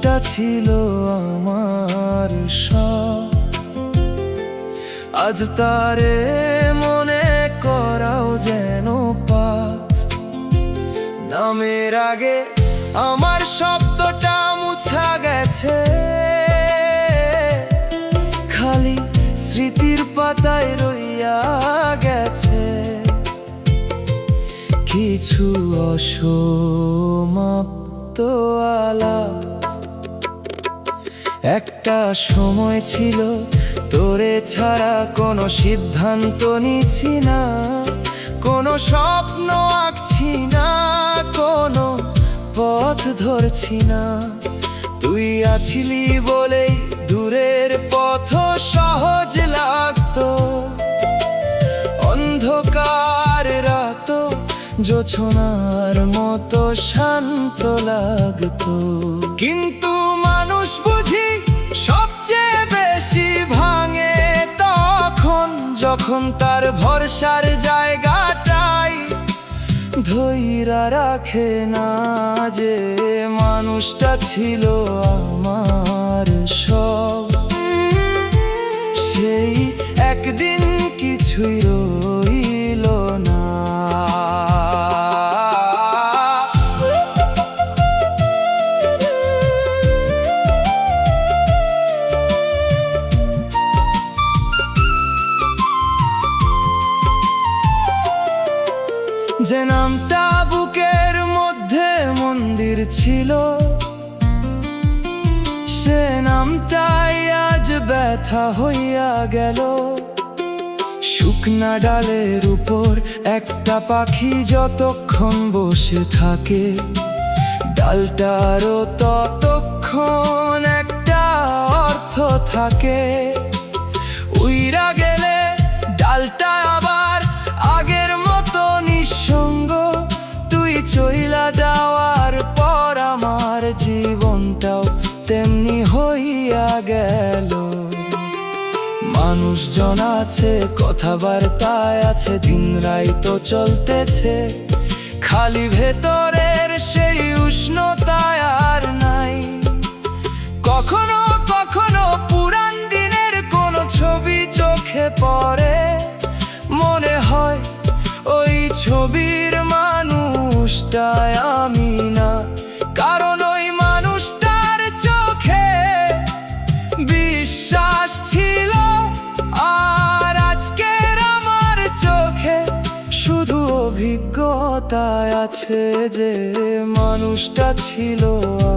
মানুষটা ছিল আমার সব, আজ তারে মনে করাও যেন পাপ। নামের আগে আমার শব্দটা মুছা গেছে, খালি স্মৃতির পাতায় রইয়া গেছে কিছু অসমাপ্ত আলাপ। একটা সময় ছিল তোরে ছাড়া কোনো সিদ্ধান্ত নিছি না, কোনো স্বপ্ন আঁকছি না, কোনো পথ ধরছি না। তুই আছিলি বলেই দূরের পথ সহজ লাগতো, অন্ধকার রাত জোছনার মতো শান্ত লাগতো। কিন্তু মানুষ বুঝি সবচেয়ে বেশি ভাঙে তখন, যখন তার ভরসার জায়গাটাই ধইরা রাখে না। যে মানুষটা ছিল আমার সব, সেই একদিন কিছুই রইল না। যে নামটা বুকের মধ্যে মন্দির ছিল, সে নামটাই আজ ব্যথা হইয়া গেল। শুকনা ডালের উপর একটা পাখি যতক্ষণ বসে থাকে, ডালটারও ততক্ষণ একটা অর্থ থাকে। উইরা গেলে ডালটা আবার আগের মতো নিঃসঙ্গ। তুই চইলা যাওয়ার পর আমার জীবনটাও তেমনি হইয়া গেল। মানুষজন আছে, কথাবার্তায় আছে, দিন রাইতো চলতেছে, খালি ভেতরের সেই উষ্ণতায় আর নাই। কখনো কখনো পুরান দিনের কোনো ছবি চোখে পড়ে, মনে হয় ওই ছবির মানুষটাই আমি না। কারণ ওই মানুষটার চোখে বিশ্বাস ছিল, আর আজকের আমার চোখে শুধু অভিজ্ঞতায় আছে। যে মানুষটা ছিল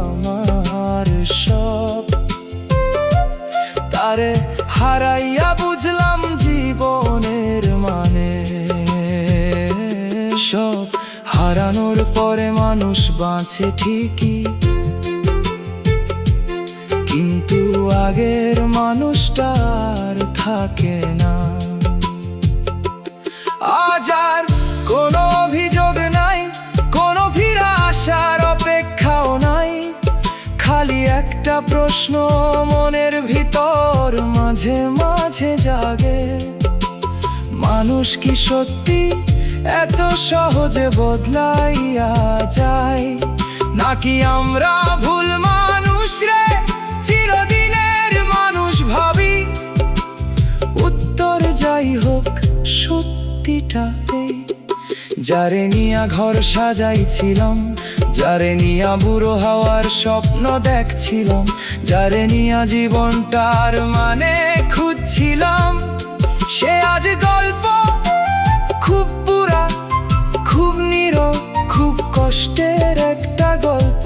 আমার সব, তারে হারাইয়া বুঝলাম জীবনের মানে। সব হারানোর পরে মানুষ বাঁচে ঠিকই, কিন্তু আগের মানুষটা আর থাকে না। আজ আর কোনো অভিযোগ নাই, কোনো ফিরে আসার অপেক্ষাও নাই, খালি একটা প্রশ্ন মনের ভিতর মাঝে মাঝে জাগে। মানুষ কি সত্যি এত সহজে বদলাইয়া যায়, নাকি আমরা ভুল মানুষ রে চিরদিনের মানুষ ভাবি? উত্তর যাই হোক, সত্যিটা এই, যারে নিয়া ঘর সাজাইছিলাম, যারে নিয়া বুড়ো হওয়ার স্বপ্ন দেখছিলাম, যারে নিয়া জীবনটার মানে খুঁজছিলাম, সে আজ গল্প খুব পুরা, খুব নীরব, খুব কষ্টের একটা গল্প।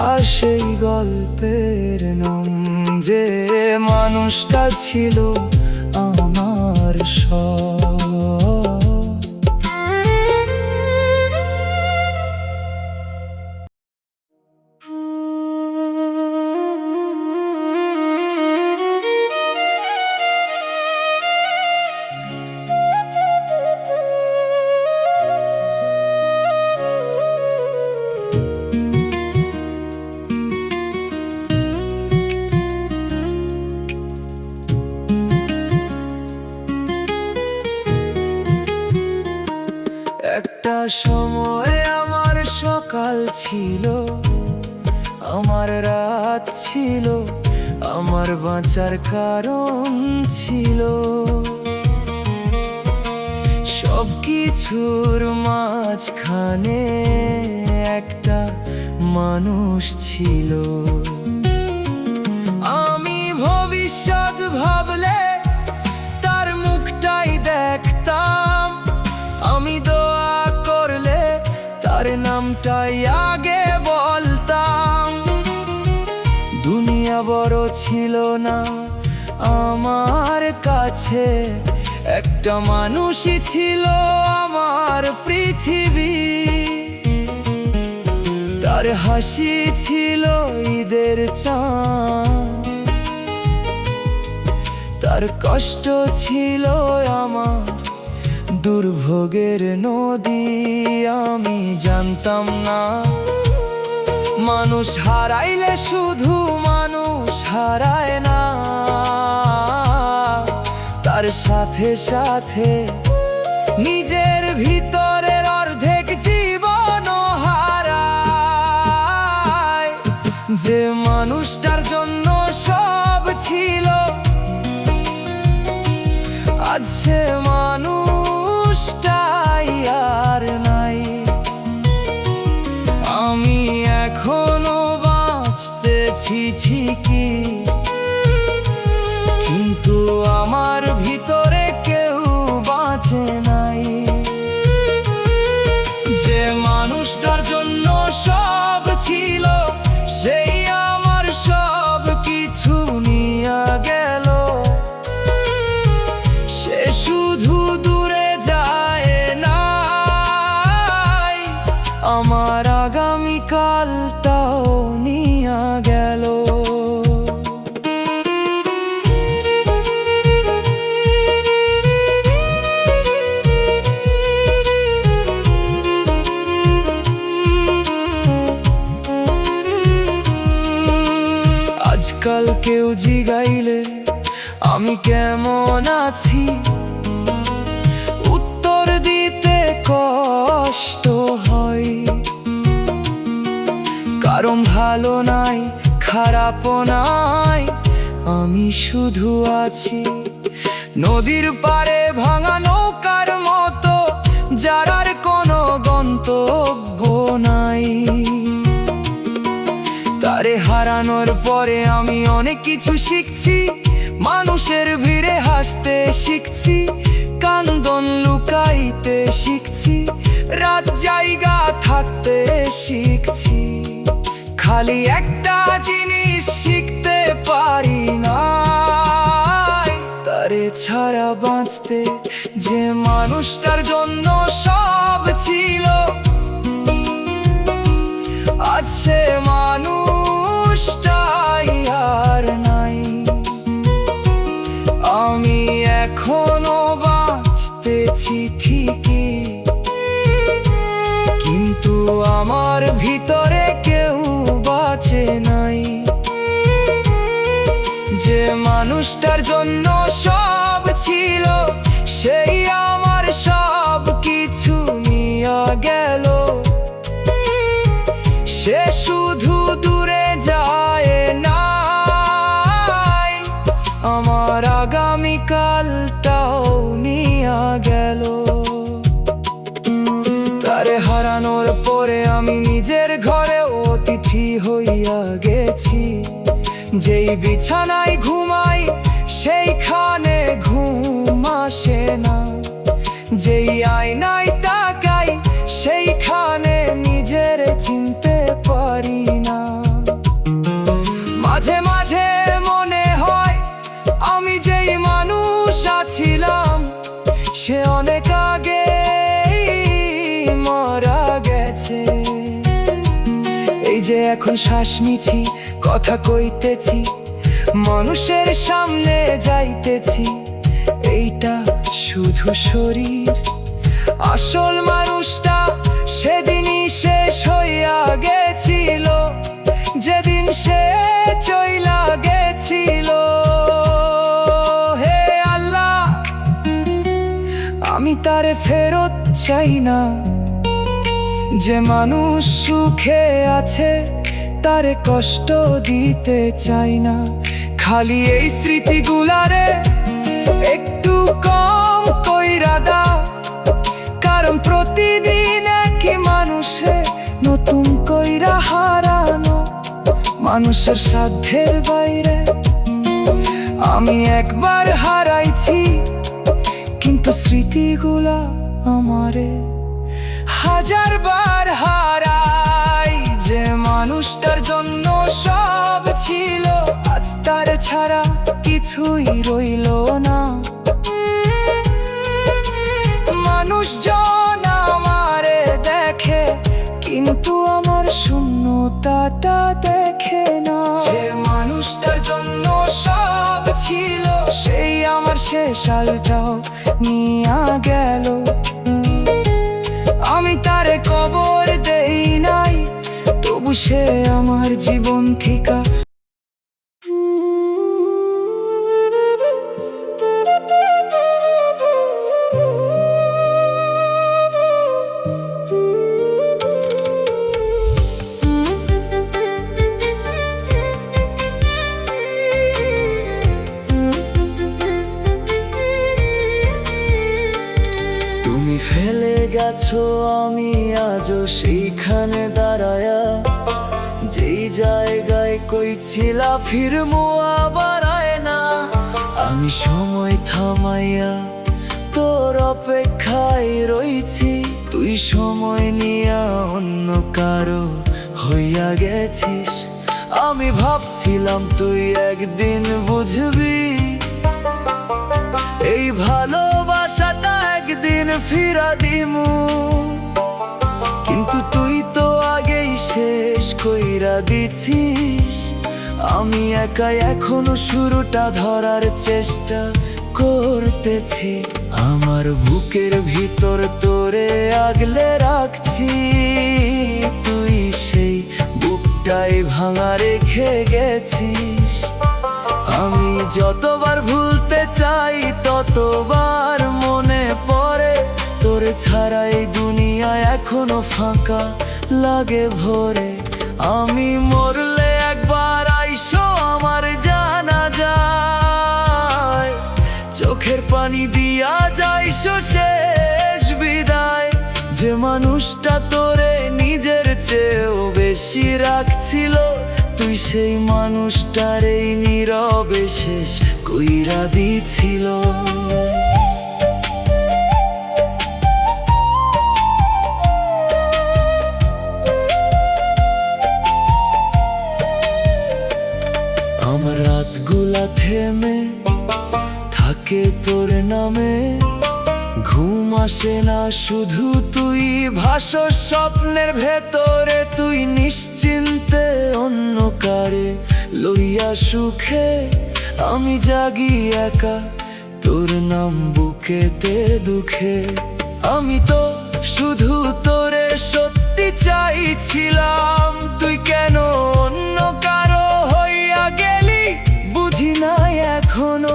আর সেই গল্পের নাম যে মানুষটা ছিল আমার সব। একটা সময় আমার সকাল ছিল, আমার রাত ছিল, আমার বাঁচার কারণ ছিল। সব কিছুর মাঝখানে একটা মানুষ ছিল। আমি ভবিষ্যৎ ভাবলে তার মুখটাই দেখতাম, আমি দোয়া করলে তার নামটাই আগে বলতাম। দুনিয়া বড় ছিল না আমার কাছে, একটা মানুষই ছিল আমার পৃথিবী। তার হাসি ছিল ঈদের চাঁদ, তার কষ্ট ছিল আমার দুর্ভোগের নদী। আমি জানতাম না মানুষ হারাইলে শুধু মানুষ হারায় না, তার সাথে সাথে নিজের ভিতরের অর্ধেক জীবন হারায়। যে মানুষটার জন্য সব ছিল, আজ সে মানুষটাই আর নাই। আমি এখনো বাঁচতেছি ঠিকই, কিন্তু আমার ভিতরে কেউ বাঁচে নাই। যে মানুষটার জন্য সব ছিল, সেই আমার সব কিছু নিয়ে গেল। সে শুধু দূরে যায় নাই, আমার আগামীকালটাও নিয়ে গেল। আজকাল কেউ জিগাইলে আমি কেমন আছি, উত্তর দিতে কষ্ট হয়। কারণ ভালো নাই খারাপও নাই, আমি শুধু আছি নদীর পাড়ে ভাঙা নৌকার মতো, যার আর কোনো গন্তব্য নাই। তারে হারানোর পরে আমি অনেক কিছু শিখছি, মানুষের ভিড়ে হাসতে শিখছি, কান্দন লুকাইতে শিখছি, রাত জায়গা থাকতে শিখছি। খালি একটা জিনিস শিখতে পারি না, তারে ছাড়া বাঁচতে। যে মানুষটার জন্য সব ছিল, আজ সে মানুষটাই আর নাই। আমি এখনো বাঁচতেছি ঠিকই, কিন্তু আমার ভিতরে কেউ বাঁচে নাই। যে মানুষটার জন্য সব ছিল, সেই আমার সব কিছু নিয়ে গেল। সে শুধু দূরে যায় নাই, আমার আগামীকালটাও নিয়ে গেল। তারে হারানোর পরে আমি নিজের ঘরে অতিথি হইয়া গেছি। যেই বিছানায় ঘুমাই সেইখানে ঘুম আসে না, যেই আয়নায় তাকাই সেইখানে নিজের চিনতে পারি না। মাঝে মাঝে মনে হয় আমি যেই মানুষ ছিলাম, সে অনেক আগে মারা গেছে। এই যে এখন শ্বাস নিছি, কথা কইতেছি, মানুষের সামনে যাইতেছি, এইটা শুধু শরীর। আসল মানুষটা সেদিনই শেষ হইয়া গেছিল, যেদিন সে চইলা গেছিল। হে আল্লাহ, আমি তারে ফেরত চাই না। যে মানুষ সুখে আছে তারে কষ্ট দিতে চাই না। খালি এই স্মৃতিগুলারে একটু কম কইরা দাও, কারণ প্রতিদিন একই মানুষে নতুন কইরা হারানো মানুষের সাধ্যের বাইরে। আমি একবার হারাইছি, কিন্তু স্মৃতিগুলা আমারে হাজারবার হারাই। যে মানুষটার জন্য সব ছিল, আজ তার ছাড়া কিছুই রইল না। মানুষজন আমারে দেখে, কিন্তু আমার শূন্যতাটা দেখে না। যে মানুষটার জন্য সব ছিল, সেই আমার শেষ আলটাও নিয়া গেল। আমি তারে কবর দেই নাই, তবু সে আমার জীবন থিকা। তুমি ফেলে গেছো, আমি আজও সেইখানে দাঁড়ায়া। যেই জায়গায় কইছিলা ফিরমু আবার আয় না, আমি সময় থামাইয়া তোর অপেক্ষায় রইছি। তুই সময় নিয়া অন্য কারো হইয়া গেছিস। আমি ভাবছিলাম তুই একদিন বুঝবি, এই ভালোবাসাটা একদিন ফিরা দিমু। কিন্তু তুই তো আগেই শেষ কইরা দিছিস। আমি একাই এখনো শুরুটা ধরার চেষ্টা করতেছি। আমার বুকের ভিতর তোরে আগলে রাখছি, তুই সেই বুকটাই ভাঙা রেখে গেছিস। আমি যতবার ভুলতে চাই, ততবার মনে পড়ে তোরে ছাড়া এই দুনিয়া এখনো ফাঁকা লাগে ভরে। আমি মরলে একবার আইসো আমার জানা যায়, চোখের পানি দিয়া যাইসো শেষ বিদায়। যে মানুষটা তোরে নিজের চেয়েও বেশি রাখছিল, তুই সেই মানুষটার এই নীরবে শেষ কইরা দিছিল। আমার রাতগুলা থেমে থাকে তোর নামে, ঘুম আসে না শুধু তুই ভাসস স্বপ্নের ভেতরে। তুই নিশ্চিন্তে অন্য কারে লইয়া সুখে, আমি জাগি একা তোর নাম বুকেতে দুঃখে। আমি তো শুধু তোরে সত্যি চাইছিলাম, তুই কেন অন্য কারো হইয়া গেলি বুঝি নাই এখনো।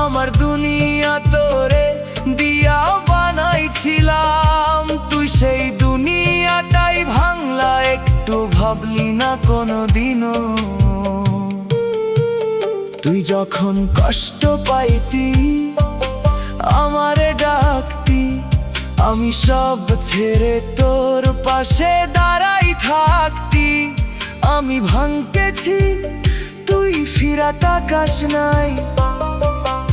আমার দুনিয়া তোরে দিয়া বানাইছিলাম, তুই সেই দুনিয়াটাই ভাঙলা, একটু ভাবলি না কোনোদিনও। তুই যখন কষ্ট পাইতি আমারে ডাকতি, আমি সব ছেড়ে তোর পাশে দাঁড়াই থাকতি। আমি ভাঙতেছি, তুই ফিরা তাকাস নাই।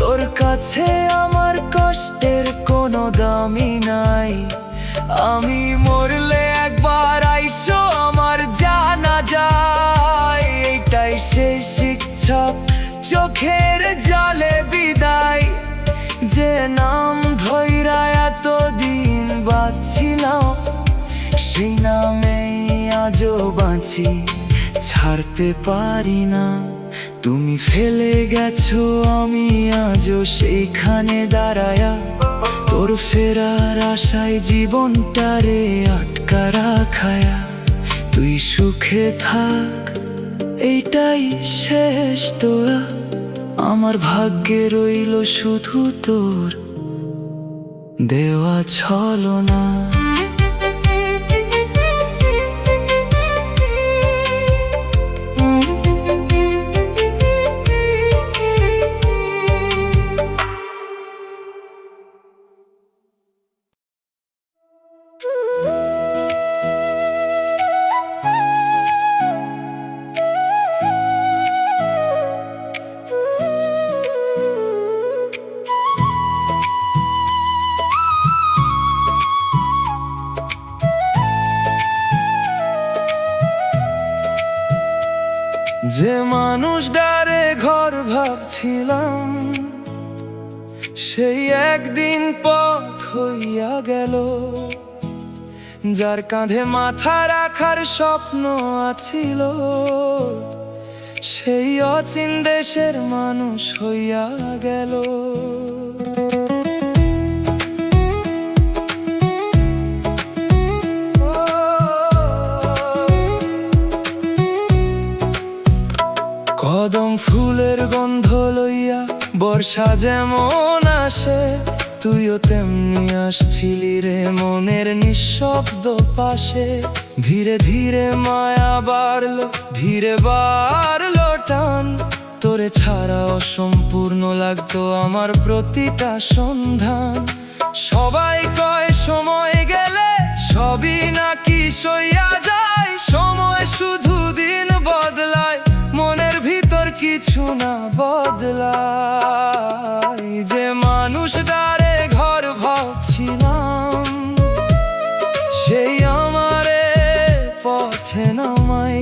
তোর কাছে আমার কষ্টের কোনো দামই নাই। আমি মরলে একবার আইসো আমার জানা যায়, এইটাই শেষ ইচ্ছা, চোখের জলে বিদায়। যে নাম ধইরা এতদিন বাঁচছিলাম, সেই নামেই আজও বাঁচি, ছাড়তে পারি না। তুমি ফেলে গেছো, আমি আজও সেইখানে দাঁড়ায়া। তোর ফেরার আশায় জীবনটারে আটকা রাখায়া। তুই সুখে থাক, এইটাই শেষ দোয়া। আমার ভাগ্যে রইল শুধু তোর দেওয়া ছলনা। ভাবছিলাম সেই একদিন পথ হইয়া গেল, যার কাঁধে মাথা রাখার স্বপ্ন আছিল, সেই অচিন দেশের মানুষ হইয়া গেল। কদম ফুলের গন্ধ লইয়া বর্ষা যেমন আসে, তুইও তেমনি আসছিলি রে মনের নিঃশব্দ পাশে। ধীরে ধীরে মায়া বাড়লো, ধীরে বাড়লো টান, তোরে ছাড়া অসম্পূর্ণ লাগতো আমার প্রতিটা সন্ধান। সবাই কয় সময় গেলে সবই নাকি সইয়া যায়, সময় শুধু দিন বদলায়, মনের ভিতর কিছু না বদলায়। যে মানুষ দ্বারে ঘর ভাবছিলাম, সেই আমারে পথে নামাই।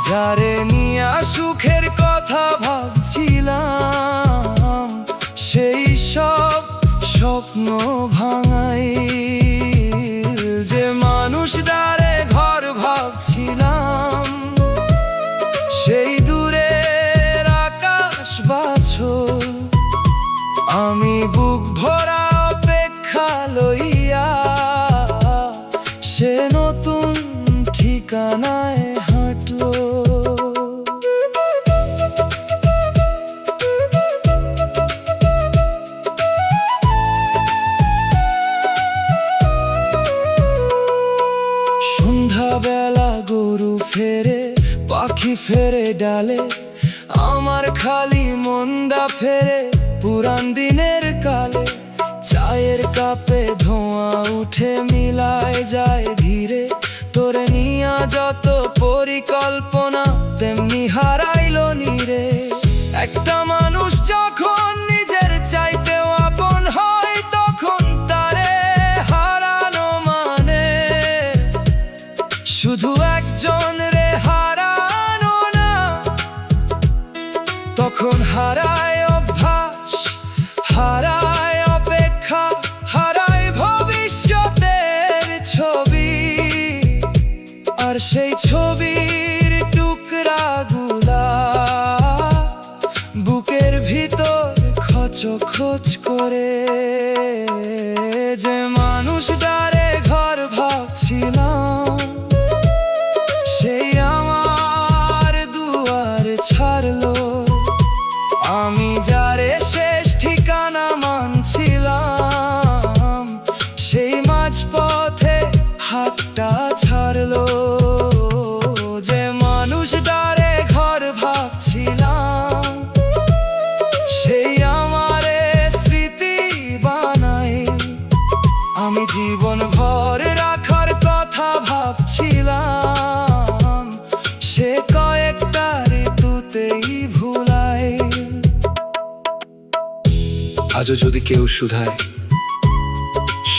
যারে নিয়া সুখের কথা ভাবছিলাম, সেই সব স্বপ্ন ভাঙাই। যে মানুষ দ্বারে ঘর ভাবছিলাম, সেই দূরের আকাশ বাছর। আমি বুক ভরা অপেক্ষা লইয়া সে নতুন ঠিকানায় হাঁটলো। সন্ধ্যাবেলা গরু ফেরে, পাখি ফেরে ডালে, আমার খালি মনটা ফেরে পুরান দিনের কালে। চায়ের কাপে ধোঁয়া উঠে মিলায় যায় ধীরে, তোরে নিয়া যত পরিকল্পনা তেমনি হারাইলো নীরে। একটা মানুষ যখন নিজের চাইতেও আপন হয়, তখন তারে হারানো মানে শুধু একজন রে হারানো না। তখন হারায় অভ্যাস, হারায় অপেক্ষা, হারায় ভবিষ্যতের ছবি। আর সেই ছবির টুকরাগুলা বুকের ভিতর খচখচ করে। যে মানুষ দ্বারে ঘর ভাবছিলাম, সেই আমার দুয়ার ছাড়লো। আমি যারে শেষ ঠিকানা মানছিলাম, সেই মাঝপথে হাতটা ছাড়লো। যে মানুষ দ্বারে ঘর ভাবছিলাম, সেই আমারে স্মৃতি বানাই। আমি জীবন ভর রাখার কথা ভাবছিলাম, সে কয়েকটা ঋতুতেই ভুলাই। আজও যদি কেউ শুধায়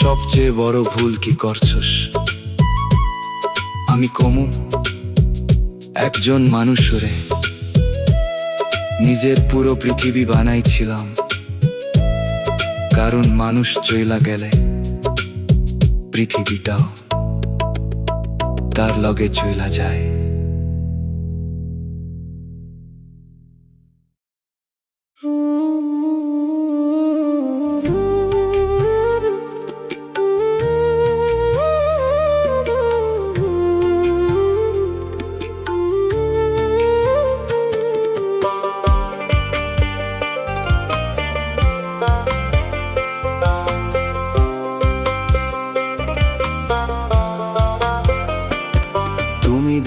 সবচেয়ে বড় ভুল কি করছস, আমি কমু একজন মানুষরে নিজের পুরো পৃথিবী বানাইছিলাম। কারণ মানুষ চইলা গেলে পৃথিবীটাও তার লগে চইলা যায়।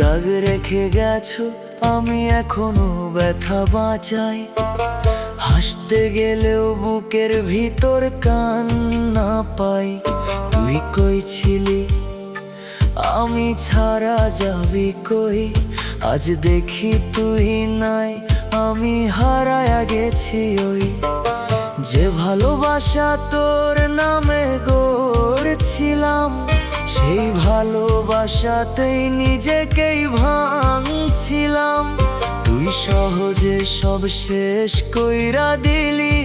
দাগ রেখে গেছো, আমি এখনো ব্যথা বাঁচাই। হাসতে গেলেও বুকের ভিতর কান্না পাই। তুই কই ছিলি, আমি ছাড়া যাবি কই? আজ দেখি তুই নাই, আমি হারায়া গেছি ওই যে ভালোবাসা তোর নামে গড়ছিলাম। সেই ভালোবাসাতেই নিজেকেই ভাঙছিলাম। তুই সহজে সব শেষ কইরা দিলি।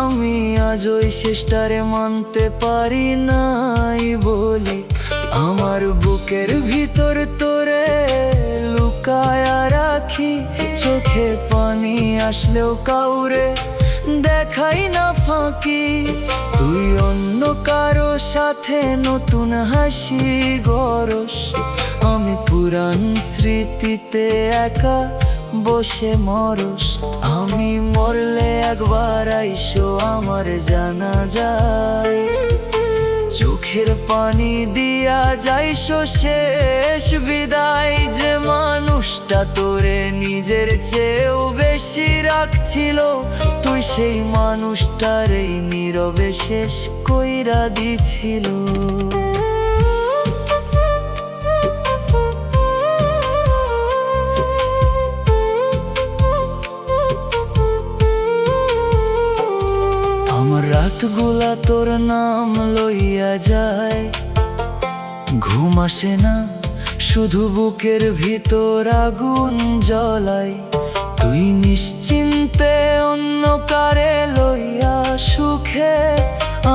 আমি আজ ওই শেষটারে মানতে পারি নাই বলি। আমার বুকের ভিতর তোরে লুকায়া রাখি, চোখে পানি আসলেও কাউরে দেখাই না ফাঁকি। তুই অন্য কারো সাথে নতুন হাসি গরস, আমি পুরান স্মৃতিতে একা বসে মরস। আমি মরলে একবার আইসো আমার জানা যায়, চোখের পানি দিয়া যাইসো শেষ বিদায়। যে মানুষটা তোরে নিজের চেয়েও বেশি রাখছিল, তুই সেই মানুষটারই নীরবে শেষ কইরা দিছিল। আমার রাতগুলা তোর নাম লইয়া যায়, ঘুম আসে না, শুধু বুকের ভিতর আগুন জ্বলাই। তুই নিশ্চিন্তে অন্য কারে লইয়া সুখে,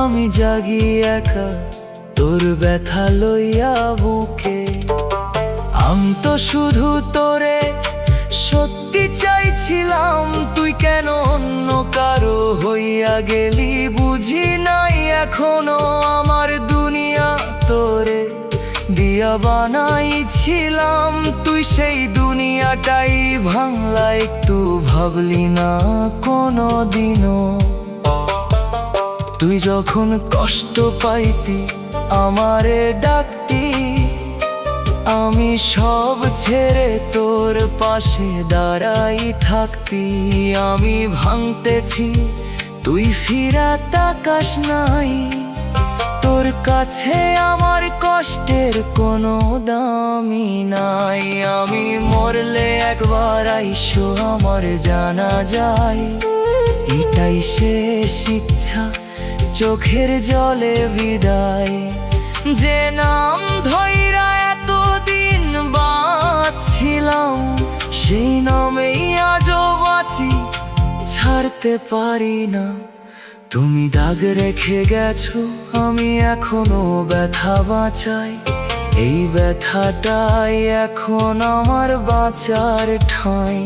আমি জাগি একা তোর ব্যথা লইয়া বুকে। আমি তো শুধু তোরে সত্যি চাইছিলাম, তুই কেন অন্য কারো হইয়া গেলি বুঝি নাই এখনো। আমার দুনিয়া তোরে দিয়া বানাইছিলাম, তুই সেই দুনিয়াটাই ভাঙলা, একটু ভাবলি না কোনো দিনও। তুই যখন কষ্ট পাইতি আমারে ডাকতি, আমি সব ছেড়ে তোর পাশে দাঁড়াই থাকতি। আমি ভাঙতেছি তুই ফিরা তাকাস নাই, তোর কাছে আমার কষ্টের কোনো দামই নাই। আমি মরলে একবার আইসো আমার জানা যায়, এটাই শেষ ইচ্ছা, চোখের জলে বিদায়। যে নাম ধইরা এতদিন বাঁচছিলাম, সেই নামেই আজও বাঁচি, ছাড়তে পারি না। তুমি দাগ রেখে গেছো, আমি এখনো ব্যথা বাঁচাই, এই ব্যথাটাই এখন আমার বাঁচার ঠাঁই।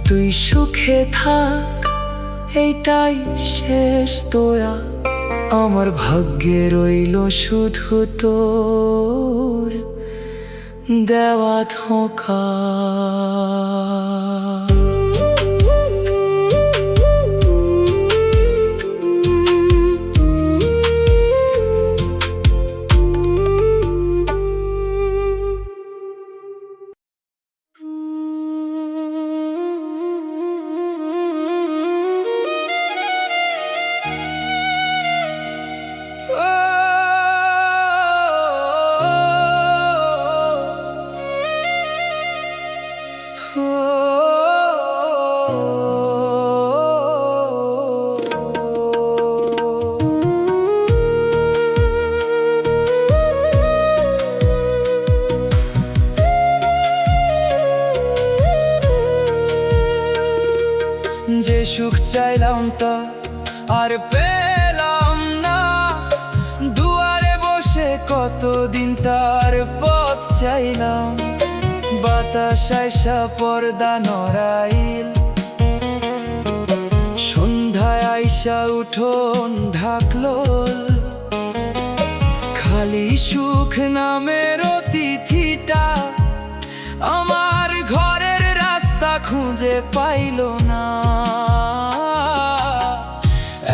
তুই সুখে থাক, এইটাই শেষ দোয়া, আমার ভাগ্যে রইল শুধু তোর দেওয়া ধোঁকা। যে সুখ চাইলাম তা আর পেলাম না, দুয়ারে বসে কতদিন তার পথ চাইলাম। বাতাস আইসা পর্দা নড়াইল, সন্ধ্যায় আইসা উঠোন ঢাকলো, খালি সুখ নামের অতিথিটা আমার ঘরের রাস্তা খুঁজে পাইল না।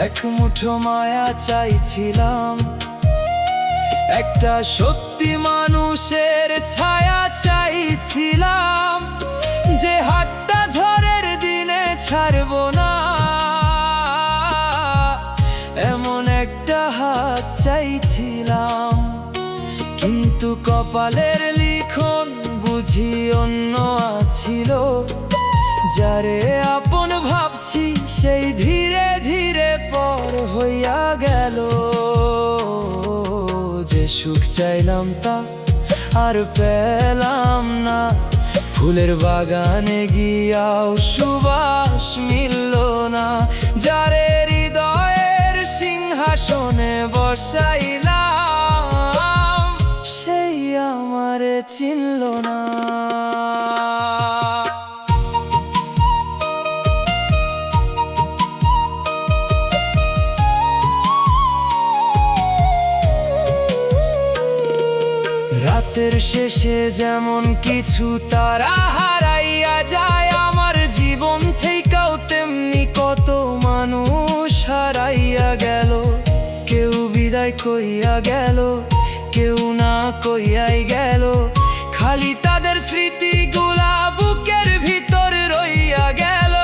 এক মুঠো মায়া চাইছিলাম, একটা সত্যি মানুষের ছায়া চাইছিলাম, যে হাতটা ঝড়ের দিনে ছাড়বো না, এমন একটা হাত চাইছিলাম। কিন্তু কপালের লিখন বুঝি অন্য আছিল, যারে আপন ভাবছি সেই ধীরে ধীরে পর হইয়া গেল। যে সুখ চাইলাম তা আর পেলাম না, ফুলের বাগানে গিয়াও সুবাস মিলল না, যারে হৃদয়ের সিংহাসনে বসাইলাম সেই আমারে চিনল না। রাতের শেষে যেমন কিছু তারা হারাইয়া যায়, আমার জীবন থেকেও তেমনি কত মানুষ হারাইয়া গেল। কেউ বিদায় কইয়া গেল, কেউ না কইয়াই গেল, খালি তাদের স্মৃতিগুলা বুকের ভিতর রইয়া গেল।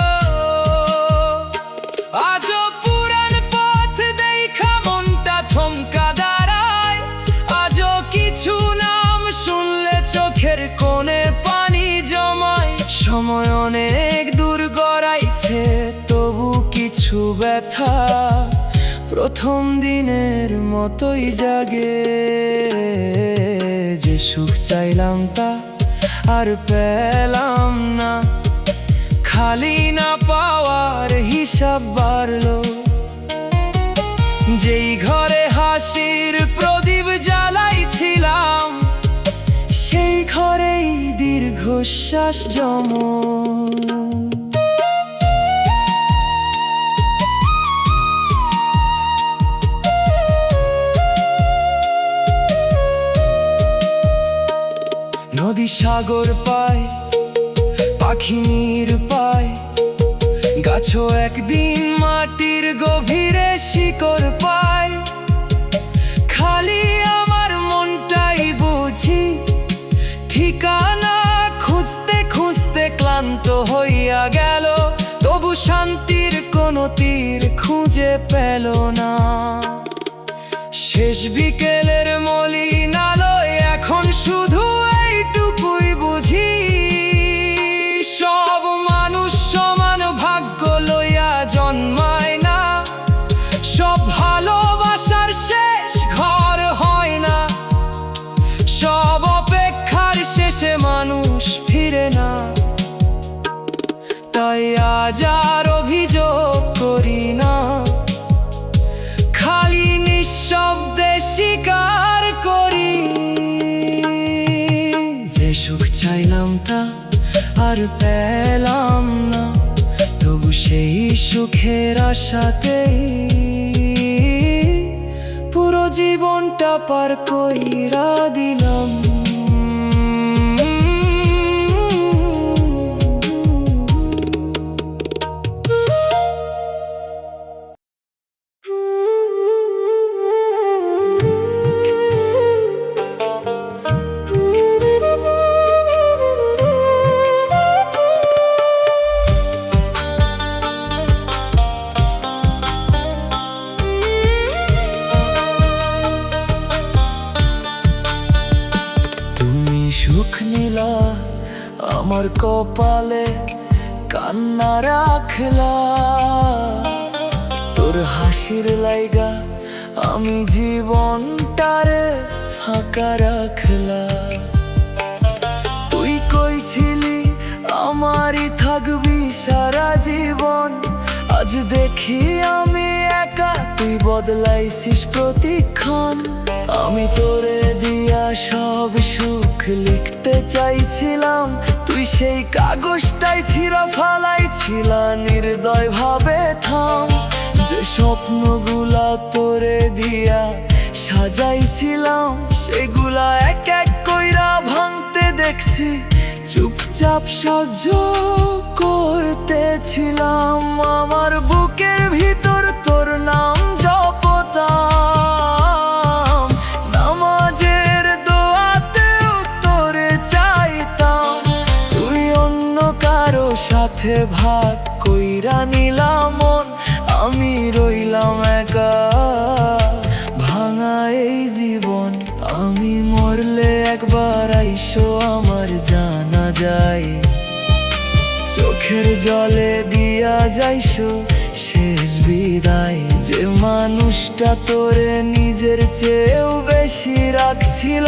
আজও পুরান পথ দেখা মনটা থমকা দাঁড়ায়, আজও কিছু নাম শুনলে চোখের কোণে পানি জমায়। সময় অনেক দূর গড়াইছে, তবু কিছু ব্যথা প্রথম দিনের মতোই জাগে। যে সুখ চাইলাম তা আর পেলাম না, খালি না পাওয়ার হিসাব বাড়লো। যেই ঘরে হাসির প্রদীপ জ্বালাইছিলাম, সেই ঘরেই দীর্ঘশ্বাস জমো। নদী সাগর পায়, পাখি নীর পায়, গাছও একদিন মাটির গভীরে শিকড় পায়। খালি আমার মনটাই বুঝি ঠিকানা খুঁজতে খুঁজতে ক্লান্ত হইয়া গেল, তবু শান্তির কোনো তীর খুঁজে পেল না। শেষ বিকেলের মলিন আলোয় এখন শুধু এইটুকুই বুঝি, সব মানুষ সমান ভাগ্য লইয়া জন্মায় না, সব ভালোবাসার শেষ ঘর হয় না, সব অপেক্ষার শেষে মানুষ ফিরে না। তাই আজ আর অভিযোগ করি না, খালি নিঃশব্দে স্বীকার করি। যে সুখ চাইলাম তা আর পেলাম না, তবু সেই সুখের আশাতেই পুরো জীবনটা পার কইরা দিলাম। সুখ নীলা আমার কপালে কান্না রাখলা, তোর হাসির লাইগা আমি জীবনটারে ফাঁকা রাখলা। তুই কইছিলি আমারই থাকবি সারা জীবন, আজ দেখি আমি একা, তুই বদলাইছিস প্রতিক্ষণ। আমি তোরে দিয়া সব সুখ লিখতে চাইছিলাম, তুই সেই কাগজটাই ছিঁড়া ফালাইছিলা নির্দয় ভাবে থাম। যে স্বপ্নগুলা তোরে দিয়া সাজাইছিলাম, সেগুলা এক এক কইরা ভাঙতে দেখছি, চুপচাপ সহ্য করতেছিলাম। আমার বুকের ভিতর তোর নাম জপতাম, নামাজের দোয়াতেও তোরে চাইতাম। তুই অন্য কারো সাথে ভাগ কইরা নিলাম মন, আমি রইলাম একা ভাঙা এই জীবন। আমি মরলে একবার আইসো আমার জানা যায়, চোখ চোখের জলে দিয়া যাইছো শেষ বিদায়। যে মানুষটা তোরে নিজের চেয়েও বেশি রাখছিল,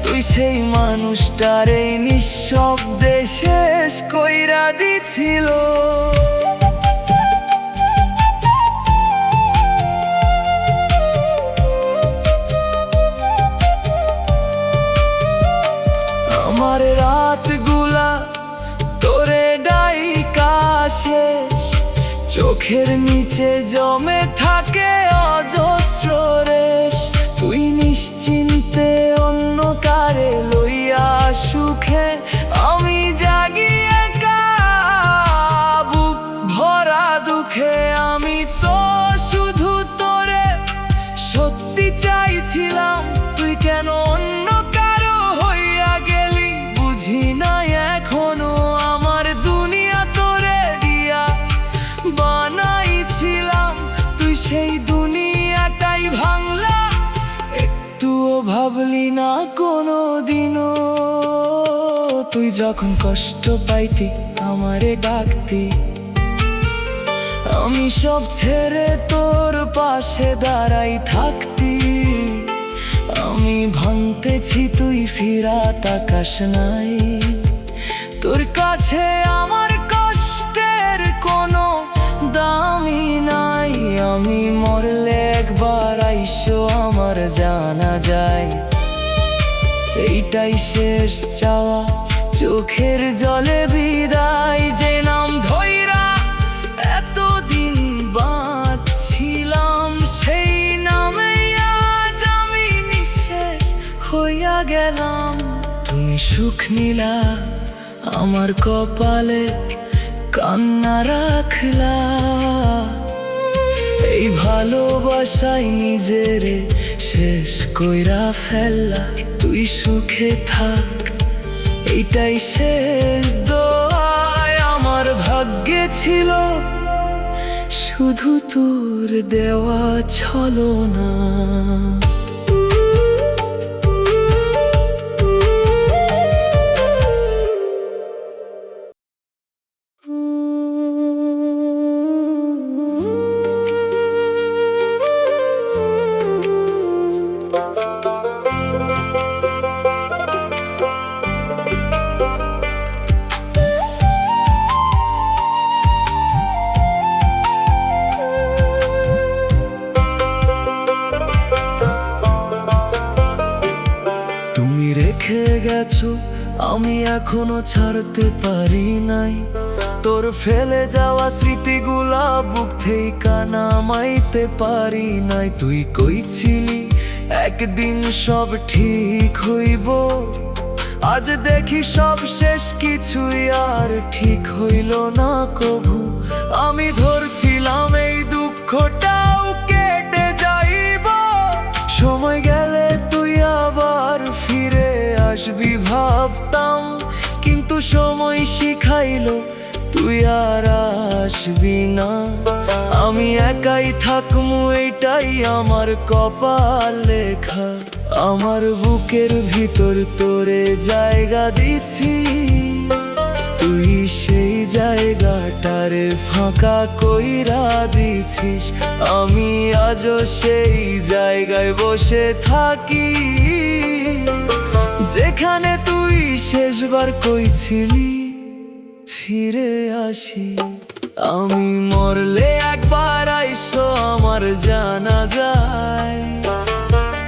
তুই সেই মানুষটারে নিঃশব্দে শেষ কইরা দিছিল। আমার রাতগুলা তোরে ডাইকা শেষ, চোখের নিচে জমে থাকে অজস্র রেশ। তুই নিশ্চিন্তে অন্য কারে লইয়া সুখে, আমি জাগি একা বুক ভরা দুঃখে। আমি তো শুধু তোরে সত্যি চাইছিলাম, তুই কেন অন্য কারো হইয়া গেলি বুঝি না এখনো। আমার দুনিয়া তোরে দিয়া বানাইছিলাম, তুই সেই দুনিয়াটাই ভাঙলা, একটুও ভাবলি না কোনো দিনও। তুই যখন কষ্ট পাইতি আমারে ডাকতি, আমি সব ছেড়ে তোর পাশে দাঁড়াই থাকতি। আমি ভাঙতেছি তুই ফিরা তাকাস নাই, তোর কাছে আমার কষ্টের কোনো দামি নাই। আমি মরলে একবার আইসো আমার জানা যায়, এইটাই শেষ চাওয়া চোখের জলে বিদায়। যে নাম ধইরা এতদিন বাঁচছিলাম, সেই নামে আজ আমি নিঃশেষ হইয়া গেলাম। তুমি সুখ নিলা আমার কপালে, কান্না রাখলা এই ভালোবাসায় নিজেরে শেষ কইরা ফেললা। তুই সুখে থাক এইটাই শেষ দোয়ায়। আমার ভাগ্যে ছিল শুধু তোর দেওয়া ছলনা। তুমি রেখে গেছো আমি এখনো ছাড়তে পারি নাই, তোর ফেলে যাওয়া স্মৃতিগুলা বুক থেকে নামাইতে পারি নাই। তুই কইছিলি একদিন সব ঠিক হইব, আজ দেখি সব শেষ, কিছুই আর ঠিক হইল না কভু। আমি ধরছিলাম এই দুঃখটাও কেটে যাইব, সময় গেলে তুই আবার ফিরে আসবি ভাবতাম। কিন্তু সময় শিখাইলো তুই আর আসবি না, আমি একাই থাকমু এইটাই আমার কপাল লেখা। আমার বুকের ভিতর তোরে জায়গা দিছি, তুই সেই জায়গাটারে ফাঁকা কইরা দিছিস। আমি আজও সেই জায়গায় বসে থাকি, যেখানে তুই শেষবার কইছিলি ফিরে আসি। আমি মরলে একবার আইসো আমার জানা যায়,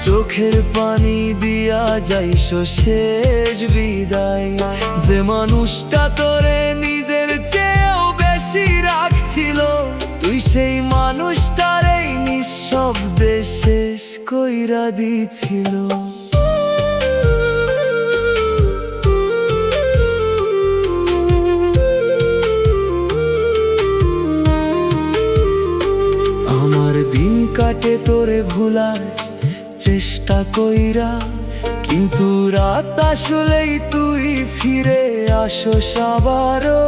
চোখের পানি দিয়া যাইসো শেষ বিদায়। যে মানুষটা তোরে নিজের চেয়েও বেশি রাখছিল, তুই সেই মানুষটারেই নিঃশব্দে শেষ কইরা দিছিল। আমার দিন কাটে তোরে ভুলার চেষ্টা কইরা, কিন্তু রাত আসলেই তুই ফিরে আসোস আবারও।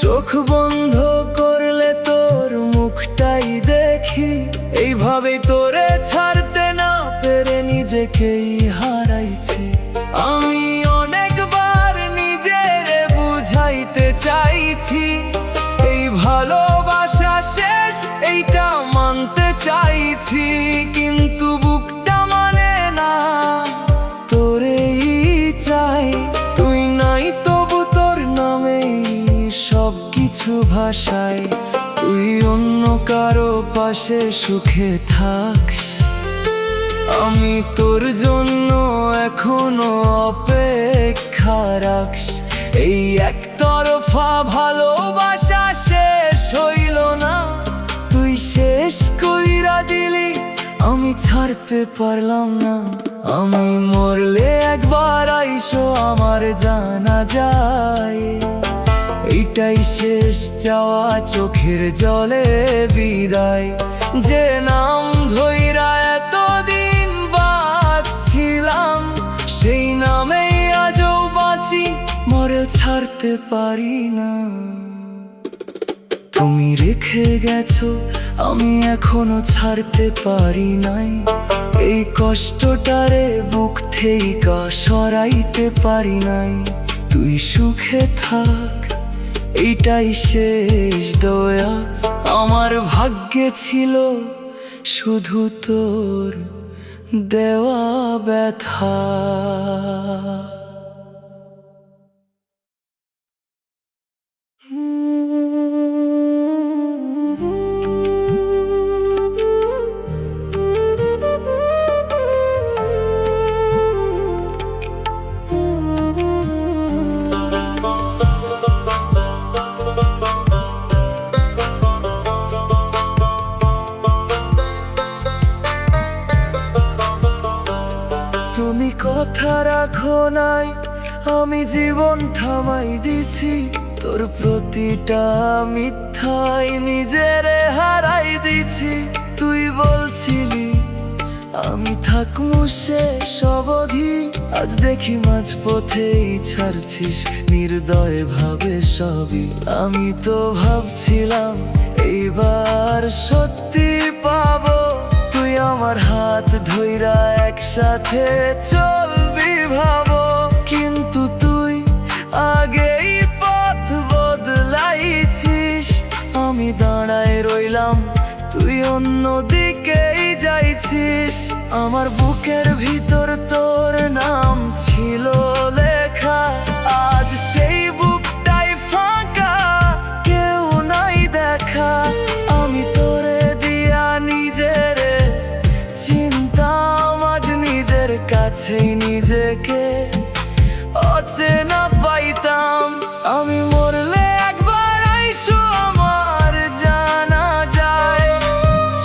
চোখ বন্ধ করলে তোর মুখটাই দেখি, এইভাবে তোরে ছাড়তে না পেরে নিজেকেই হারাইছি। আমি অনেকবার নিজেরে বুঝাইতে চাইছি, চাইছি, এই ভালোবাসা শেষ এইটা মানতে চাইছি, কিন্তু বুকটা মানে না, তোরেই চাই। তুই নাই তবু তোর নামে সব কিছু ভাষায়, তুই অন্য কারো পাশে সুখে থাকস, আমি তোর জন্য এখনো অপেক্ষা রাখস। এই একতরফা ভালোবাসা শেষ হইল না, তুই শেষ কইরা দিলি, আমি ছাড়তে পারলাম না। আমি মরলে একবার আইসো আমার জানা যায়, এইটাই শেষ চাওয়া, চোখের জলে বিদায়। যে নাম ধইরা এতদিন বাঁচছিলাম, সেই নামেই আজও বাঁচি, মরে ছাড়তে পারি না। তুমি রেখে গেছো, আমি এখনো ছাড়তে পারি নাই, এই কষ্টটারে বুক থেইকা সরাইতে পারি নাই। তুই সুখে থাক, এইটাই শেষ দয়া, আমার ভাগ্যে ছিল শুধু তোর দেওয়া ব্যথা। তুমি কথা রাখো নাই, আমি জীবন থামাই দিছি, তোর প্রতিটা মিথ্যায় নিজেরে হারাই দিছি। তুই বলছিলি আমি থাকমু শেষ অবধি, আজ দেখি মাঝপথেই ছাড়ছিস নির্দয় ভাবে সবই। আমি তো ভাবছিলাম এইবার সত্যি পাবো, তুই আমার হাত ধইরা একসাথে চলবি ভাবো, কিন্তু তুই আগেই পথ বদলাইছিস। আমি দাঁড়ায় রইলাম, তুই অন্য দিকেই যাইছিস। আমার বুকের ভিতর তোর নাম ছিল লেখা, আজ সেই বুকটাই ফাঁকা, কেউ নাই দেখা। আমি তোরে দিয়া নিজেরে চিন্তাম, আজ নিজের কাছেই নিজেকে অচেনা পাইতাম। আমি মরলে একবার আইসো আমার জানা যায়,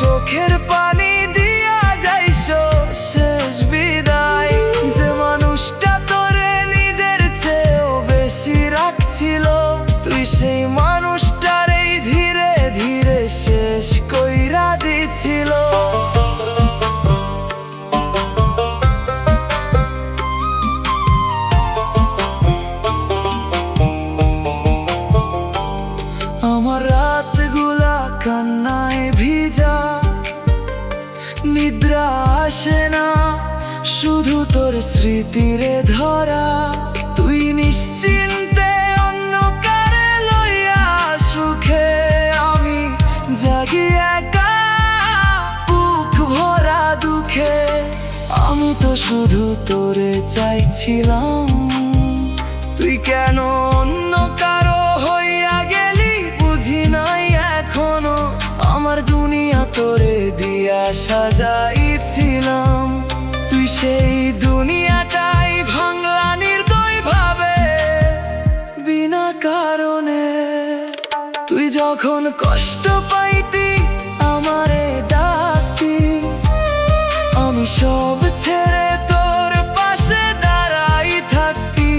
চোখের পানি দিয়া যাইসো শেষ বিদায়। যে মানুষটা তোরে নিজের চেয়েও বেশি রাখছিল, তুই সেই মানুষটারেই ধীরে ধীরে শেষ কইরা দিছিল। আমার রাতগুলা কান্নায় ভিজা, নিদ্রা আসে না, শুধু তোর স্মৃতিরে ধরা। তুই নিশ্চিন্তে অন্য কারে লইয়া সুখে, আমি জাগি একা বুক ভরা দুঃখে। আমি তো শুধু তোরে চাইছিলাম, তুই কেন অন্য কারো হইয়া গেলি বুঝি নাই এখনো। আমার দুনিয়া তোরে দিয়া সাজাইছিলাম, তুই সেই দুনিয়াটাই ভাঙলা নির্দয় ভাবে বিনা কারণে। তুই যখন কষ্ট পাইতি আমারে ডাকতি, আমি সব ছেড়ে তোর পাশে দাঁড়াই থাকতি।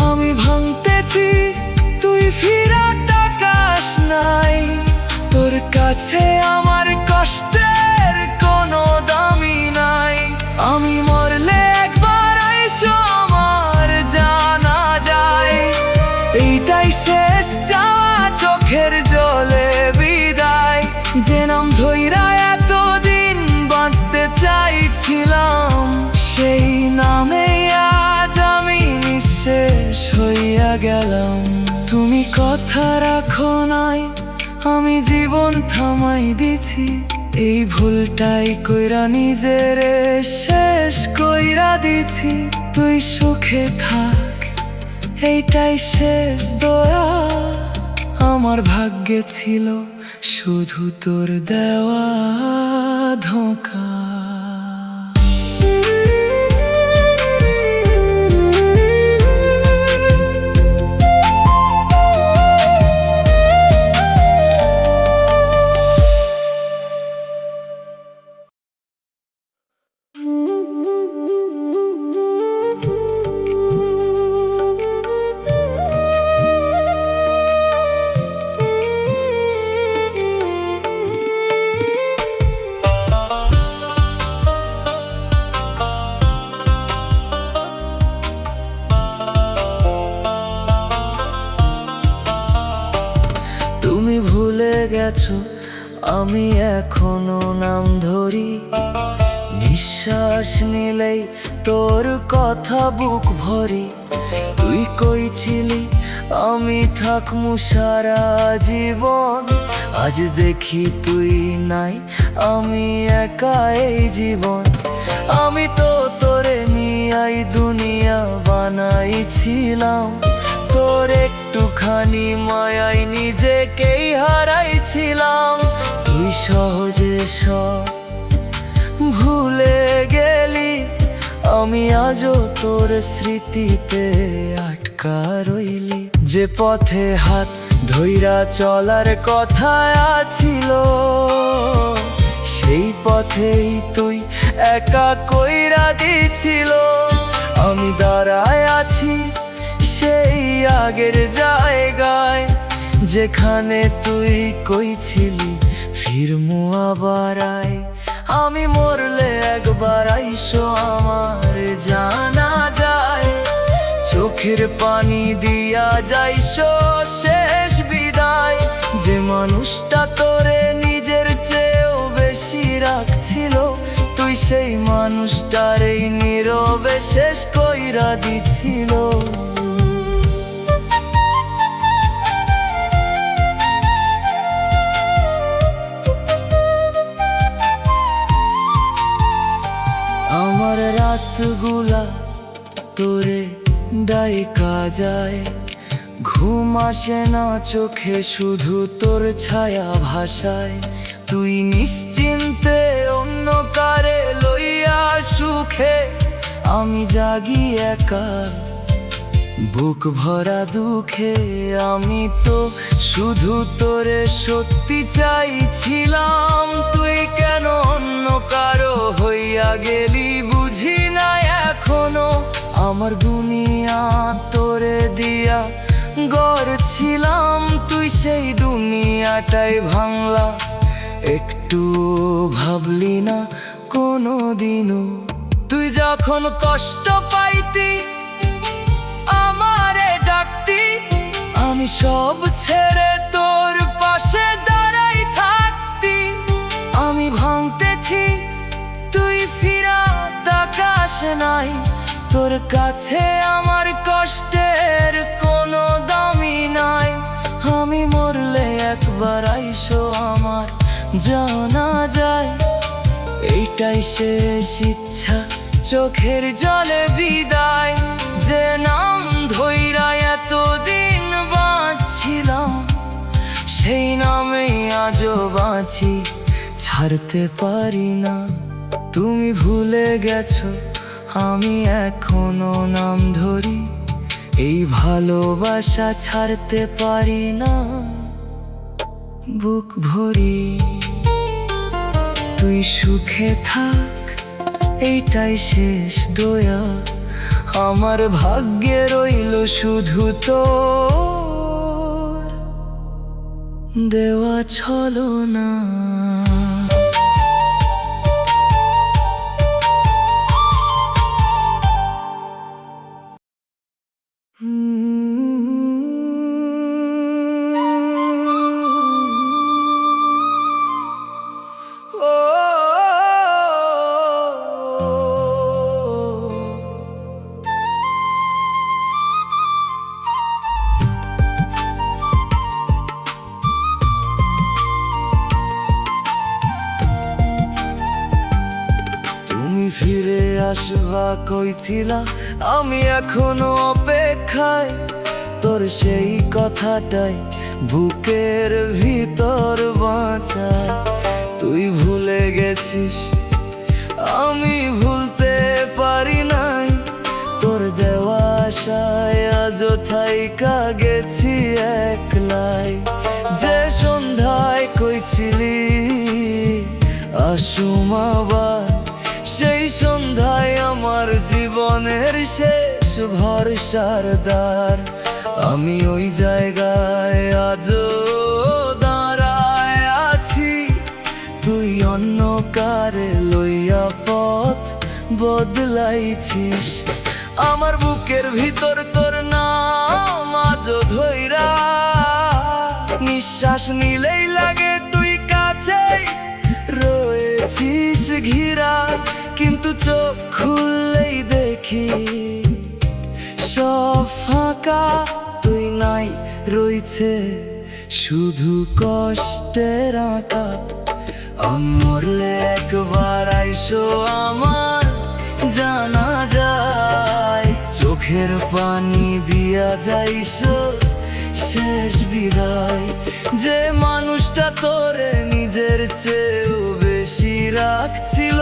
আমি ভাঙতেছি, তুই ফিরা তাকাস নাই, তোর কাছে আমার কষ্টের কোনো দামি নাই। আমি মরলে একবার আইসো আমার জানা যায়, এইটাই শেষ চাওয়া, চোখের জলে বিদায়। যে নাম ধইরা এতদিন বাঁচতে চাইছিলাম, সেই নামে আজ আমি নিঃশেষ হইয়া গেলাম। তুমি কথা রাখো নাই, আমি জীবন থামাই দিছি। এই ভুলটাই কইরা নিজের শেষ কইরা দিছি। তুই সুখে থাক, এইটাই শেষ দয়া। আমার ভাগ্যে ছিল শুধু তোর দেওয়া ধোঁকা। তুমি ভুলে গেছো আমি এখনো নাম ধরি। নিঃশ্বাস নিলেই তোর কথা বুক ভরি। তুই কইছিলি আমি থাকমু সারা জীবন। আজ দেখি তুই নাই, আমি একা এই জীবন। আমি তো তোরে নিয়াই দুনিয়া বানাইছিলাম। তোর একটুখানি মায়াই নিজেকেই হারাইছিলাম। তুই সহজে সব ভুলে গেলি, আমি আজও তোর স্মৃতিতে আটকা রইলি। যে পথে হাত ধইরা চলার কথা ছিল, সেই পথেই তুই একা কইরা দিছিল। আমি দাঁড়ায় আছি সেই আগের জায়গায়, যেখানে তুই কইছিলি ফিরমু আবার আয়। আমি মরলে একবার আইসো আমার জানা যায়। চোখের পানি দিয়া যাইসো শেষ বিদায়। যে মানুষটা তোরে নিজের চেয়েও বেশি রাখছিল, তুই সেই মানুষটার এই নীরবে শেষ কইরা দিছিল। আমার রাতগুলা তোরে ডাইকা যায়। ঘুম আসে না চোখে, শুধু তোর ছায়া ভাষায়। তুই নিশ্চিন্তে অন্য কারে লইয়া সুখে, আমি জাগি একা বুক ভরা দুঃখে। আমি তো শুধু তোরে সত্যি চাইছিলাম। তুই কেন অন্য কারো হইয়া গেলি বুঝি না এখনো। আমার দুনিয়া তোরে দিয়া গড়ছিলাম, তুই সেই দুনিয়াটাই ভাঙলা। একটু ভাবলি না কোনো দিনও, তুই যখন কষ্ট পাইতি আমারে ডাকতি। আমি সব ছেড়ে তোর পাশে দাঁড়াই থাকতি। আমি ভাঙতেছি তুই ফিরা তাকাস নাই। তোর কাছে আমার কষ্টের কোনো দামি নাই। আমি মরলে একবার আইসো আমার জানা যায়। এইটাই শেষ ইচ্ছা, চোখের জলে বিদায়। যে নাম ধইরা এতদিন বাঁচছিলাম, সেই নামেই আজও বাঁচি, ছাড়তে পারি না। তুমি ভুলে গেছো আমি এখনো নাম ধরি। এই ভালোবাসা ছাড়তে পারি না বুক ভরি। তুই সুখে থাক, এইটাই শেষ দয়া। আমার ভাগ্যে রইল শুধু তোর দেওয়া ছলনা। আসবা কইছিলা, আমি এখনো অপেক্ষায়। তোর সেই কথাটাই বুকের ভিতর বাঁচায়। তুই ভুলে গেছিস, আমি ভুলতে পারি নাই। তোর দেওয়া আশায় আজও থাইকা গেছি একলাই। যে সন্ধ্যায় কইছিলি আসুম আবার, সেই সন্ধ্যায় আমার জীবনের শেষ ভরসার দ্বার। আমি ওই জায়গায় আজও দাঁড়ায় আছি, তুই অন্য কারে লইয়া পথ বদলাইছিস। আমার বুকের ভিতর তোর নাম আজও ধইরা, নিঃশ্বাস নিলেই লাগে তুই কাছেই রয়েছিস ঘিরা। কিন্তু চোখ খুললেই দেখি সব ফাঁকা, তুই নাই, রইছে শুধু কষ্টের আঁকা। আমি মরলে একবার আইসো আমার জানা যায়, চোখের পানি দিয়া যাইসো শেষ বিদায়। যে মানুষটা তোরে নিজের চেয়েও বেশি রাখছিল,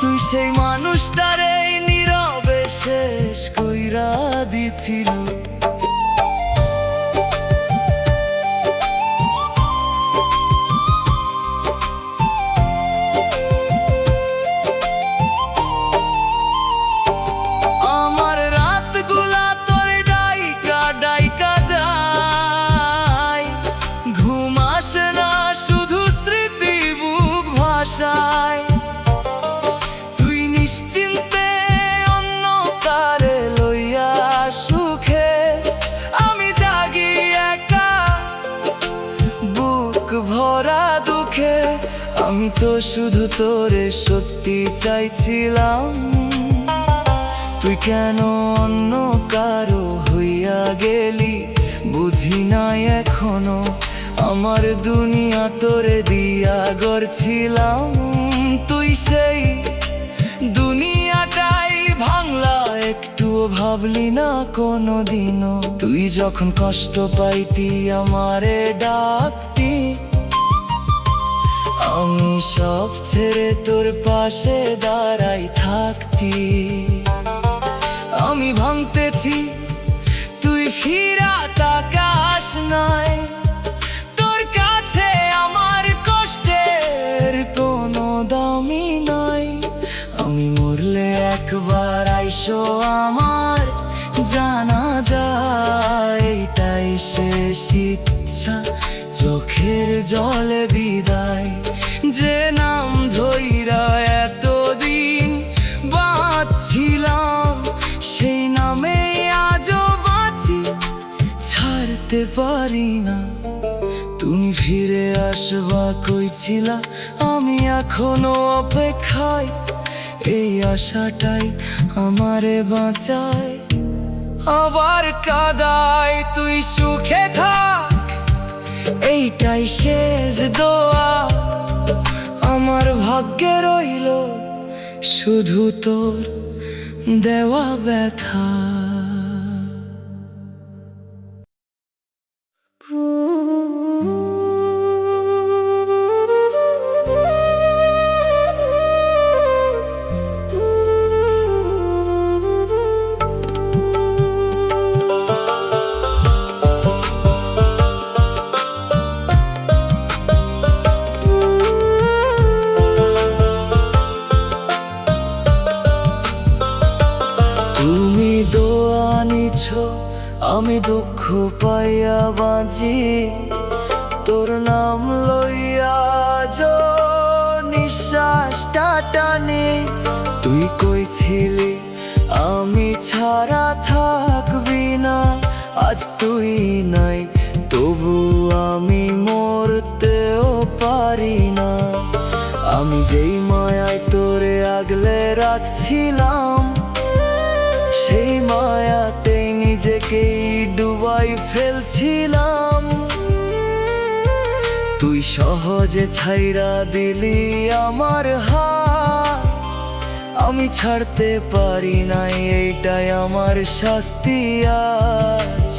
তুই সেই মানুষটারে নীরবে শেষ কইরা দিছিল। আমার রাতগুলা তোর ডাইকা ডাইকা যায়, ঘুম আসে না, শুধু স্মৃতি বুক ভাষায়। তুই নিশ্চিন্তে অন্য কারে লইয়া সুখে, আমি জাগি একা বুক ভরা দুঃখে। আমি তো শুধু তোরে সত্যি চাইছিলাম, তুই কেন অন্য কারো হইয়া গেলি বুঝি নাই এখনো। আমার দুনিয়া তোরে দিয়া গড়ছিলাম, তুই সেই দুনিয়াটাই ভাঙলা, একটুও ভাবলি না কোনো দিনও। তুই যখন কষ্ট পাইতি আমারে ডাকতি, আমি সব ছেড়ে তোর পাশে দাঁড়াই থাকতি। আমি ভাঙতেছি, তুই ফিরা তাকাস নাই, তোর কাছে আমার কষ্টের কোনো দামি নাই। আমি মরলে একবার আইসো আমার জানা যায়, এটাই শেষ ইচ্ছা, চোখের জলে বিদায়। যে নাম ধইরা এতদিন বাঁচছিলাম, সেই নামে আজও বাঁচি, ছাড়তে পারি না। তুমি ফিরে আসবা কইছিলা, আমি এখনো অপেক্ষায়। এই আশাটাই আমারে বাঁচায়, আবার কাদায়। তুই সুখে থাক, এইটাই শেষ দোয়া। আমার ভাগ্যে রইল শুধু তোর দেওয়া ব্যথা। তুমি দোয়া নিছ, আমি দুঃখ পাইয়া বাঁচি, তোর নাম লইয়া যো নিঃশ্বাসটা টানি। তুই কইছিলি আমি ছাড়া থাকবি না, আজ তুই নাই, তবু আমি মরতেও পারি না। আমি যেই মায়ায় তোরে আগলে রাখছিলাম, সেই মায়াতেই নিজেকেই ডুবাই ফেলছিলাম। তুই সহজে ছাইরা দিলি আমার হাত, আমি ছাড়তে পারি নাই, এইটাই আমার শাস্তি আজ।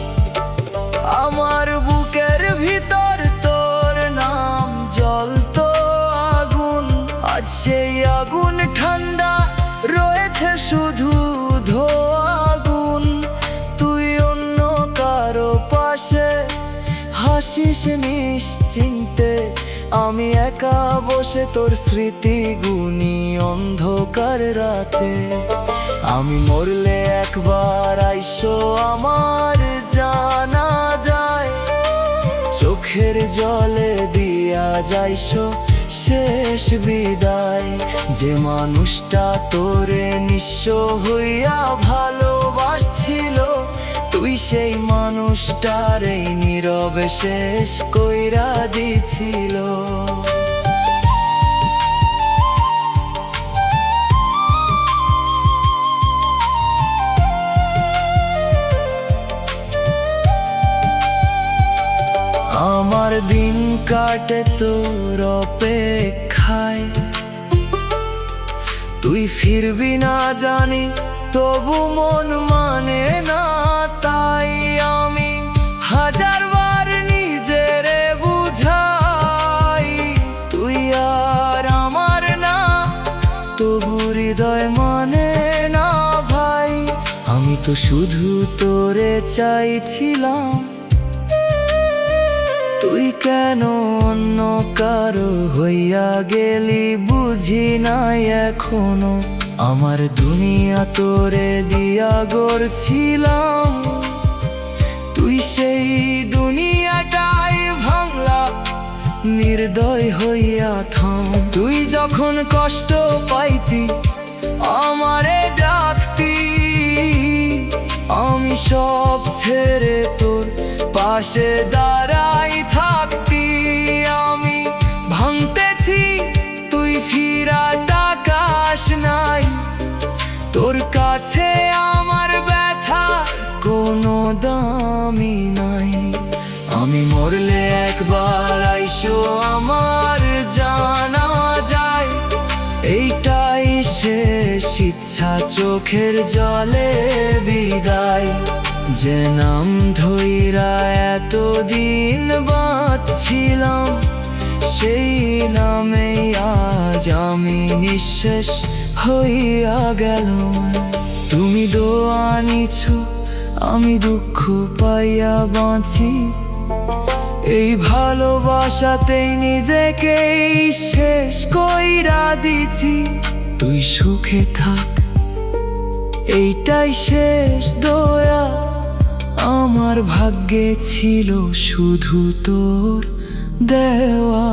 আমার বুকের ভিতর তোর নাম জ্বলতো আগুন, আজ সেই আগুন ঠান্ডা রয়েছে শুধু ধোয়া আগুন। তুই অন্য কারো পাশে হাসিস নিশ্চিন্তে, আমি একা বসে তোর স্মৃতি গুনি অন্ধকার রাতে। আমি মরলে একবার আইসো আমার জানা যায়, চোখের জলে দিয়া যাইসো শেষ বিদায়। যে মানুষটা তোরে নিঃস্ব হইয়া ভালোবাসছিল, তুই সেই মানুষটার এই নীরবে শেষ কইরা দিছিল। আমার দিন কাটে তোর অপেক্ষায়, তুই ফিরবি না জানি তবু মন মানে না। তাই আমি হাজারবার নিজেরে বুঝাই, তুই আর আমার না, তবু হৃদয় মানে না ভাই। আমি তো শুধু তোরে চাইছিলাম, তুই কেন অন্য কারো হইয়া গেলি বুঝি নাই এখনো। আমার দুনিয়া তোরে দিয়া গড়ছিলাম, তুই সেই দুনিয়াটাই ভাঙলা নির্দয় হইয়া থাম। তুই যখন কষ্ট পাইতি আমারে ডাকতি, আমি সব ছেড়ে তোর পাশে দাঁড়াই থাকতি। আমি ভাঙতেছি তুই ফিরা তাকাস নাই, তোর কাছে আমার ব্যথা কোনো দামি নাই। আমি মরলে একবার আইসো আমার জানা যায়, এইটাই শেষ ইচ্ছা চোখের জলে বিদায়। যে নাম ধইরা এতদিন বাঁচছিলাম, সেই নামেই আজ আমি নিঃশেষ হইয়া গেলাম। তুমি দোয়া নিছো আমি দুঃখ পাইয়া বাঁচি, এই ভালোবাসাতেই নিজেকেই শেষ কইরা দিছি। তুই সুখে থাক, এইটাই শেষ দয়া, আমার ভাগ্যে ছিল শুধু তোর দেওয়া।